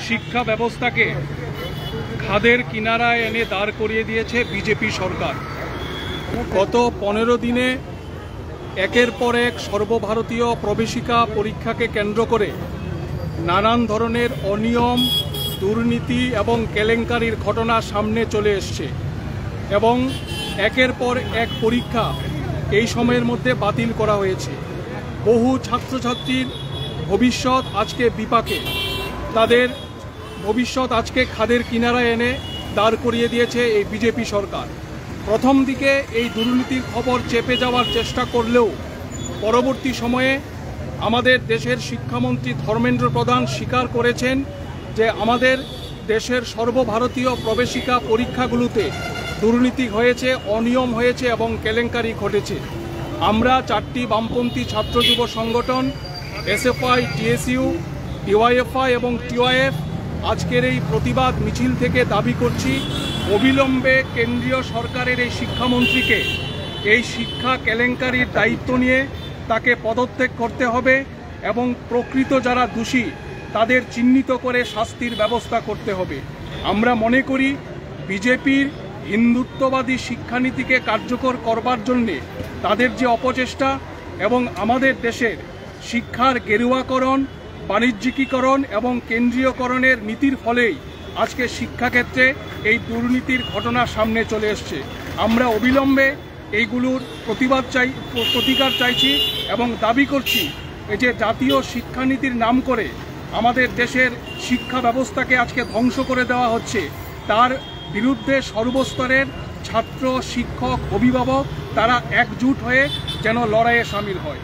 শিক্ষা ব্যবস্থাকে খাদের কিনারায় এনে দাঁড় করিয়ে দিয়েছে বিজেপি সরকার। গত 15 দিনে একের পর এক সর্বভারতীয় প্রবেশিকা পরীক্ষাকে কেন্দ্র করে নানান ধরনের অনিয়ম, দুর্নীতি এবং কেলেঙ্কারির ঘটনা সামনে চলে এসছে এবং একের পর এক পরীক্ষা এই সময়ের মধ্যে বাতিল করা হয়েছে। বহু ছাত্রছাত্রীর ভবিষ্যৎ আজকে বিপাকে, তাদের ভবিষ্যৎ আজকে খাদের কিনারায় এনে দাঁড় করিয়ে দিয়েছে এই বিজেপি সরকার। প্রথম দিকে এই দুর্নীতির খবর চেপে যাওয়ার চেষ্টা করলেও পরবর্তী সময়ে আমাদের দেশের শিক্ষামন্ত্রী ধর্মেন্দ্র প্রধান স্বীকার করেছেন যে আমাদের দেশের সর্বভারতীয় প্রবেশিকা পরীক্ষাগুলোতে দুর্নীতি হয়েছে, অনিয়ম হয়েছে এবং কেলেঙ্কারি ঘটেছে। আমরা 4টি বামপন্থী ছাত্র যুব সংগঠন এসএফআই, টিএসইউ, ডিওয়াইএফআই এবং টিওয়াইএফ আজকের এই প্রতিবাদ মিছিল থেকে দাবি করছি অবিলম্বে কেন্দ্রীয় সরকারের এই শিক্ষামন্ত্রীকে এই শিক্ষা কেলেঙ্কারির দায়িত্ব নিয়ে তাকে পদত্যাগ করতে হবে এবং প্রকৃত যারা দোষী তাদের চিহ্নিত করে শাস্তির ব্যবস্থা করতে হবে। আমরা মনে করি বিজেপির হিন্দুত্ববাদী শিক্ষানীতিকে কার্যকর করবার জন্যে তাদের যে অপচেষ্টা এবং আমাদের দেশের শিক্ষার গেরুয়াকরণ, বাণিজ্যিকীকরণ এবং কেন্দ্রীয়করণের নীতির ফলেই আজকে শিক্ষাক্ষেত্রে এই দুর্নীতির ঘটনা সামনে চলে এসছে। আমরা অবিলম্বে এইগুলোর প্রতিকার চাইছি এবং দাবি করছি যে জাতীয় শিক্ষানীতির নাম করে আমাদের দেশের শিক্ষা ব্যবস্থাকে আজকে ধ্বংস করে দেওয়া হচ্ছে, তার বিরুদ্ধে সর্বস্তরের ছাত্র, শিক্ষক, অভিভাবক তারা একজুট হয়ে যেন লড়াইয়ে সামিল হয়।